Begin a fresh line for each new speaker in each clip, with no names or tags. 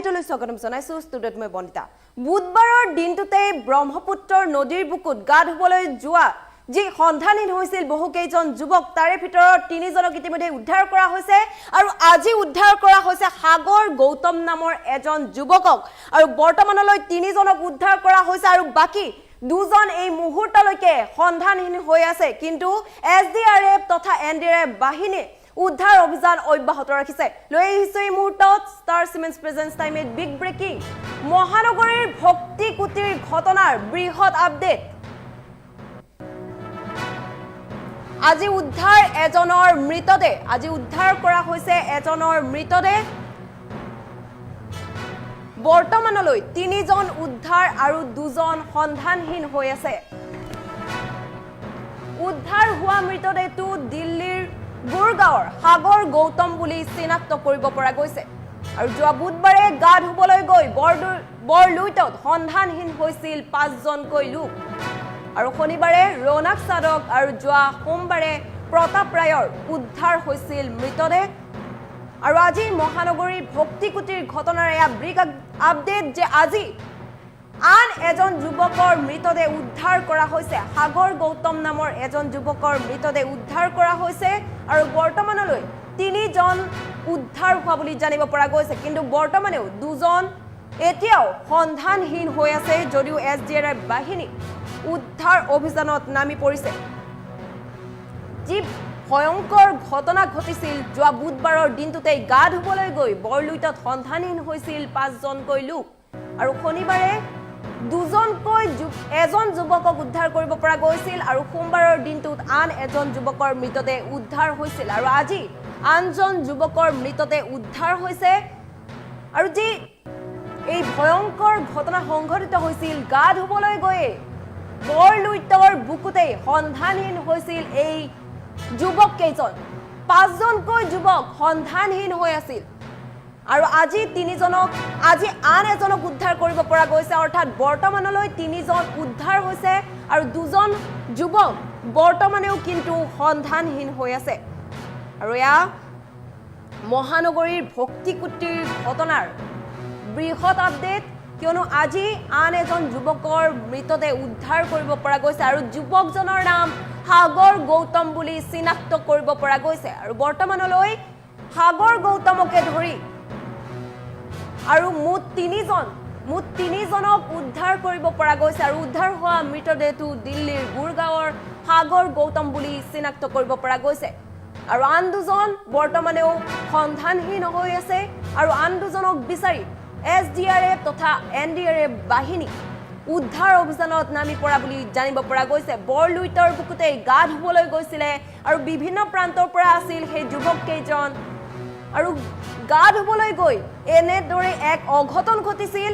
আপডেটলৈ স্বাগতম জনাইছো ষ্টুডিঅ'ত মই বনিতা বুধবাৰৰ দিনটোতে ব্ৰহ্মপুত্ৰৰ নদীৰ বুকুত গা ধুবলৈ যোৱা যি সন্ধানহীন হৈছিল বহুকেইজন যুৱক তাৰে ভিতৰত তিনিজনক ইতিমধ্যে উদ্ধাৰ কৰা হৈছে আৰু আজি উদ্ধাৰ কৰা হৈছে সাগৰ গৌতম নামৰ এজন যুৱকক আৰু বৰ্তমানলৈ তিনিজনক উদ্ধাৰ কৰা হৈছে আৰু বাকি দুজন এই মুহূৰ্তলৈকে সন্ধানহীন হৈ আছে কিন্তু এছডিআৰএফ তথা এনডিআৰএফ বাহিনী উদ্ধাৰ অভিযান অব্যাহত ৰাখিছে লৈ আহিছে এই মুহূৰ্তত ষ্টাৰ সিমেন্টছ প্ৰেজেন্স টাইমত বিগ ব্ৰেকিং মহানগৰীৰ ভক্তি কুটিৰ ঘটনাৰ বৃহৎ আপডেট আজি উদ্ধাৰ এজনৰ মৃতদেহ আজি উদ্ধাৰ কৰা হৈছে এজনৰ মৃতদেহ বৰ্তমানলৈ তিনিজন উদ্ধাৰ আৰু দুজন সন্ধানহীন হৈ আছে উদ্ধাৰ হোৱা মৃতদেহটো দিল্লীৰ গুৰগাঁৱৰ সাগৰ গৌতম বুলি চিনাক্ত কৰিব পৰা গৈছে আৰু যোৱা বুধবাৰে গা ধুবলৈ গৈ বৰলুইটত সন্ধানহীন হৈছিল 5জনকৈ লোক আৰু শনিবাৰে ৰৌনক সাদক আৰু যোৱা সোমবাৰে প্ৰতাপ ৰায়ৰ উদ্ধাৰ হৈছিল মৃতদেহ আৰু আজি মহানগৰীৰ ভক্তিকুটিৰ ঘটনাৰ এয়া ব্ৰেক আপডেট যে আজি আন এজন যুৱকৰ মৃতদেহ উদ্ধাৰ কৰা হৈছে সাগৰ গৌতম নামৰ এজন যুৱকৰ মৃতদেহ উদ্ধাৰ কৰা হৈছে আৰু বৰ্তমানলৈ তিনিজন উদ্ধাৰ হোৱা বুলি জানিব পৰা গৈছে কিন্তু বৰ্তমানেও দুজন এতিয়াও সন্ধানহীন হৈ আছে যদিও এছডিআৰএফ বাহিনী উদ্ধাৰ অভিযানত নামি পৰিছে যি ভয়ংকৰ ঘটনা ঘটিছিল যোৱা বুধবাৰৰ দিনটোতে গা ধুবলৈ গৈ বৰলুইটত সন্ধানহীন হৈছিল 5জনকৈ লোক আৰু শনিবাৰে এজন যুৱকক উদ্ধাৰ কৰিব পৰা গৈছিল আৰু সোমবাৰৰ দিনটোত আন এজন যুৱকৰ মৃতদেহ উদ্ধাৰ হৈছিল আৰু আজি আনজন যুৱকৰ মৃতদেহ উদ্ধাৰ হৈছে আৰু যি এই ভয়ংকৰ ঘটনা সংঘটিত হৈছিল গা ধুবলৈ গৈ বৰলুইটৰ বুকুতেই সন্ধানহীন হৈছিল এই যুৱক কেইজন 5জনকৈ যুৱক সন্ধানহীন হৈ আছিল আৰু আজি আজি আন এজনক উদ্ধাৰ কৰিব পৰা গৈছে অৰ্থাৎ বৰ্তমানলৈ তিনিজন উদ্ধাৰ হৈছে আৰু দুজন যুৱক বৰ্তমানেও কিন্তু সন্ধানহীন হৈ আছে আৰু এয়া মহানগৰীৰ ভক্তিকুটিৰ ঘটনাৰ বৃহৎ আপডেট কিয়নো আজি আন এজন যুৱকৰ মৃতদেহ উদ্ধাৰ কৰিব পৰা গৈছে আৰু যুৱকজনৰ নাম সাগৰ গৌতম বুলি চিনাক্ত কৰিব পৰা গৈছে আৰু বৰ্তমানলৈ সাগৰ গৌতমকে ধৰি আৰু মুঠ তিনিজনক উদ্ধাৰ কৰিব পৰা গৈছে আৰু উদ্ধাৰ হোৱা মৃতদেহটো দিল্লীৰ গুৰগাঁৱৰ সাগৰ গৌতম বুলি চিনাক্ত কৰিব পৰা গৈছে আৰু আন দুজন বৰ্তমানেও সন্ধানহীন হৈ আছে আৰু আন দুজনক বিচাৰি এছডিআৰএফ তথা এনডিআৰএফ বাহিনী উদ্ধাৰ অভিযানত নামি পৰা বুলি জানিব পৰা গৈছে বৰলুইটৰ বুকুতে গা ধুবলৈ গৈছিলে আৰু বিভিন্ন প্ৰান্তৰ পৰা আছিল সেই যুৱক কেইজন আৰু গা ধুবলৈ গৈ এনেদৰে এক অঘটন ঘটিছিল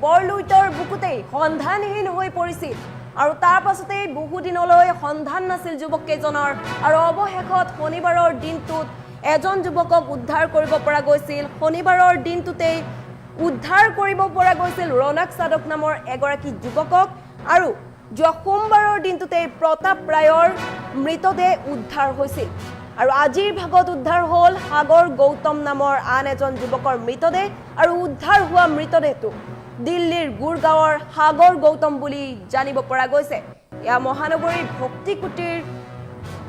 বৰলুইটৰ বুকুতেই সন্ধানহীন হৈ পৰিছিল আৰু তাৰ পাছতেই বহুদিনলৈ সন্ধান নাছিল যুৱক কেইজনৰ আৰু অৱশেষত শনিবাৰৰ দিনটোত এজন যুৱকক উদ্ধাৰ কৰিব পৰা গৈছিল শনিবাৰৰ দিনটোতেই উদ্ধাৰ কৰিব পৰা গৈছিল ৰৌনক সাদক নামৰ এগৰাকী যুৱকক আৰু যোৱা সোমবাৰৰ দিনটোতেই প্ৰতাপ ৰায়ৰ মৃতদেহ উদ্ধাৰ হৈছিল আৰু আজিৰ ভাগত উদ্ধাৰ হ'ল সাগৰ গৌতম নামৰ আন এজন যুৱকৰ মৃতদেহ আৰু উদ্ধাৰ হোৱা মৃতদেহটো দিল্লীৰ গুৰগাঁৱৰ সাগৰ গৌতম বুলি জানিব পৰা গৈছে এয়া মহানগৰীৰ ভক্তিকুটিৰ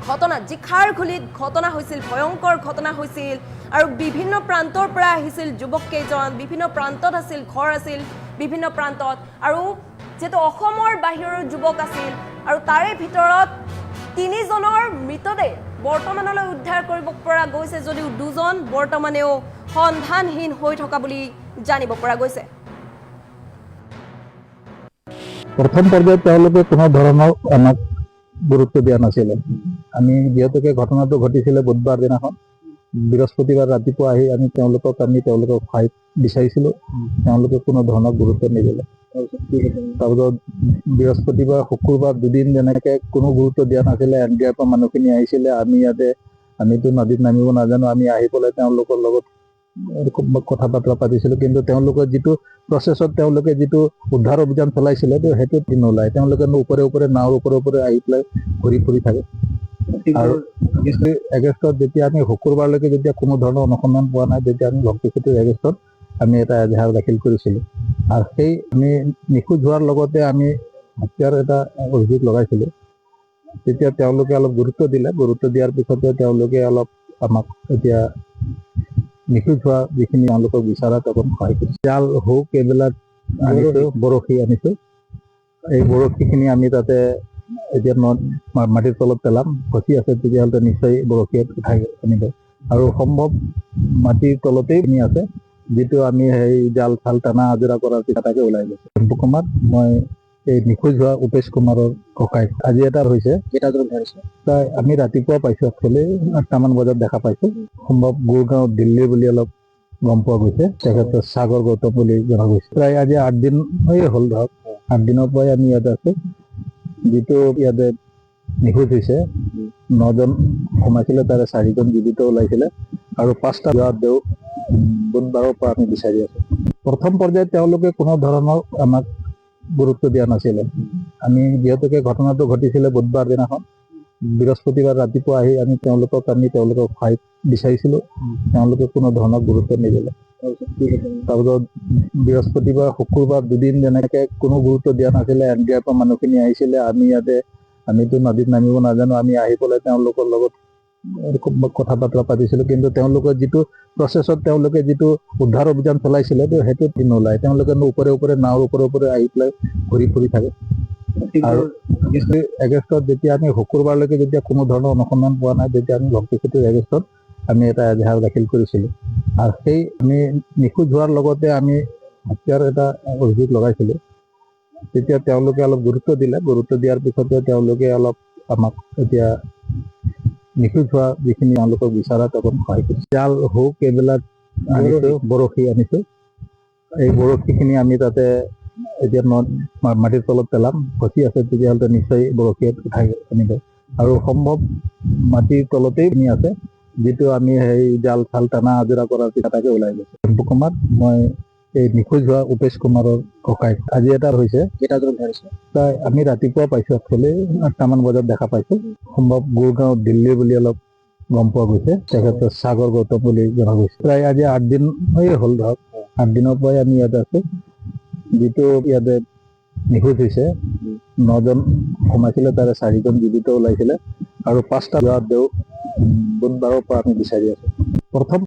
ঘটনা যি খাৰঘুলিত ঘটনা হৈছিল ভয়ংকৰ ঘটনা হৈছিল আৰু বিভিন্ন প্ৰান্তৰ পৰা আহিছিল যুৱক কেইজন বিভিন্ন প্ৰান্তত আছিল ঘৰ আছিল বিভিন্ন প্ৰান্তত আৰু যেটো অসমৰ বাহিৰৰ যুৱক আছিল আৰু তাৰে ভিতৰত তিনিজনৰ মৃতদেহ বৰ্তমানলৈ উদ্ধাৰ কৰিব পৰা গৈছে যদিও দুজন বৰ্তমানেও সন্ধানহীন হৈ থকা বুলি জানিব পৰা গৈছে
প্ৰথম পৰ্যায়ত তেওঁলোকে কোনো ধৰণৰ আমাক গুৰুত্ব দিয়া নাছিলে আমি যিহেতুকে ঘটনাটো ঘটিছিলে বুধবাৰ দিনাখন বৃহস্পতিবাৰ ৰাতিপুৱা আহি আমি তেওঁলোকক সহায় বিচাৰিছিলোঁ তেওঁলোকে কোনো ধৰণৰ গুৰুত্ব নিদিলে তাৰপিছত বৃহস্পতিবাৰ শুকুৰবাৰ দুদিন যেনেকৈ কোনো গুৰুত্ব দিয়া নাছিলে এনডিআৰএফৰ মানুহখিনি আহিছিলে আমিতো নদীত নামিব নাজানো আমি আহি পেলাই তেওঁলোকৰ লগত কথা বতৰা পাতিছিলোঁ কিন্তু তেওঁলোকৰ যিটো প্ৰচেছত তেওঁলোকে যিটো উদ্ধাৰ অভিযান চলাইছিলে সেইটো নোলায় তেওঁলোকে ওপৰে নাৱৰ ওপৰে আহি পেলাই ঘূৰি ফুৰি থাকে আৰু এগেষ্টত যেতিয়া আমি শুকুৰবাৰলৈকে যেতিয়া কোনো ধৰণৰ অনুসন্ধান পোৱা নাই, তেতিয়া আমি ভক্তিপতিৰ এগেষ্টত আমি এটা এজাহাৰ দাখিল কৰিছিলোঁ। আৰু সেই আমি নিখোজ হোৱাৰ লগতে আমি হত্যাৰ এটা অভিযোগ লগাইছিলোঁ। তেতিয়া তেওঁলোকে অলপ গুৰুত্ব দিলে, গুৰুত্ব দিয়াৰ পিছতে তেওঁলোকে অলপ আমাক এতিয়া নিখোজ হোৱা যিখিনি তেওঁলোকক বিচৰাত অকণ সহায় কৰিছে। জাল, হুক এইবিলাক আনিছোঁ, বৰশী আনিছোঁ। এই বৰশীখিনি আমি তাতে এতিয়া মাটিৰ তলত পেলাম, ফচি আছে, তেতিয়াহ'লে নিশ্চয় বৰশীত উঠাই আনিব। আৰু সম্ভৱ মাটিৰ তলতেই নি আছে, যিটো আমি সেই জাল চাল টানা আজোৰা কৰাৰ পিছত তাকে ওলাই গৈছে। চম্পু কুমাৰ, মই এই নিখোজ হোৱা উপেশ কুমাৰৰ ককাইক। আজি এটা হৈছে, প্ৰায় আমি ৰাতিপুৱা পাইছোঁ, একচুৱেলি 8টামান বজাত দেখা পাইছোঁ। সম্ভৱ গুৰগাঁও, দিল্লী বুলি অলপ গম পোৱা গৈছে। তেখেতৰ সাগৰ গৌতম বুলি জনা গৈছে। প্ৰায় আজি 8 দিন হ'ল, ধৰক 8 দিনৰ পৰাই আমি ইয়াতে আছোঁ। যিটো ইয়াতে নিখোজ হৈছে, 9জন সোমাইছিলে, তাৰে 4জন জীৱিত ওলাইছিলে আৰু 5টা দেও বুধবাৰৰ পৰা আমি বিচাৰি আছোঁ। প্ৰথম পৰ্যায়ত তেওঁলোকে কোনো ধৰণৰ আমাক গুৰুত্ব দিয়া নাছিলে। আমি যিহেতুকে ঘটনাটো ঘটিছিলে বুধবাৰ দিনাখন, বৃহস্পতিবাৰ ৰাতিপুৱা আহি আমি তেওঁলোকক সহায় বিচাৰিছিলোঁ। তেওঁলোকে কোনো ধৰণৰ গুৰুত্ব নিদিলে। তাৰপিছত বৃহস্পতিবাৰ, শুকুৰবাৰ 2 দিন যেনেকৈ কোনো গুৰুত্ব দিয়া নাছিলে। NDR পৰা মানুহখিনি আহিছিলে, আমিতো নদীত নামিব নাজানো, আমি আহি পেলাই তেওঁলোকৰ লগত কথা বতৰা পাতিছিলোঁ। কিন্তু তেওঁলোকৰ যিটো প্ৰচেছত তেওঁলোকে যিটো উদ্ধাৰ অভিযান চলাইছিলে, সেইটো নোলায়। তেওঁলোকে ওপৰে নাৱৰ ওপৰে আহি পেলাই ঘূৰি ফুৰি থাকে। আৰু এগেষ্টত যেতিয়া আমি শুকুৰবাৰলৈকে যেতিয়া কোনো ধৰণৰ অনুসন্ধান পোৱা নাই, তেতিয়া আমি ভক্তিপতিৰ এগেষ্টত আমি এটা এজাহাৰ দাখিল কৰিছিলোঁ। আৰু সেই আমি নিখোজ হোৱাৰ লগতে আমি হত্যাৰ এটা অভিযোগ লগাইছিলোঁ। তেতিয়া তেওঁলোকে অলপ গুৰুত্ব দিলে, গুৰুত্ব দিয়াৰ পিছতে তেওঁলোকে অলপ আমাক এতিয়া নিখোজ হোৱা যিখিনি তেওঁলোকক বিচৰাত অকণ সহায় কৰিছে। জাল, হুক এইবিলাক আনিছোঁ, বৰশী আনিছোঁ। এই বৰশীখিনি আমি তাতে এতিয়া মাটিৰ তলত পেলাম, ফচি আছে, তেতিয়াহ'লে নিশ্চয় বৰশীত উঠাই আনিব। আৰু সম্ভৱ মাটিৰ তলতেই নি আছে, যিটো আমি সেই জাল চাল টানা আজোৰা কৰাৰ পিছত তাকে ওলাই গৈছে। চম্পু কুমাৰ, মই এই নিখোজ হোৱা উপেশ কুমাৰৰ ককাইক। আজি এটা হৈছে, প্ৰায় আমি ৰাতিপুৱা পাইছোঁ, একচুৱেলি 8টামান বজাত দেখা পাইছোঁ। সম্ভৱ গুৰগাঁও, দিল্লী বুলি অলপ গম পোৱা গৈছে। তেখেতৰ সাগৰ গৌতম বুলি জনা গৈছে। প্ৰায় আজি 8 দিন হ'ল, ধৰক 8 দিনৰ পৰাই আমি ইয়াতে আছোঁ। যিটো ইয়াতে নিখোজ হৈছে, 9জন সোমাইছিলে, তাৰে 4জন জীৱিত ওলাইছিলে আৰু 5টা দেও বুধবাৰৰ পৰা আমি বিচাৰি আছোঁ। প্ৰথম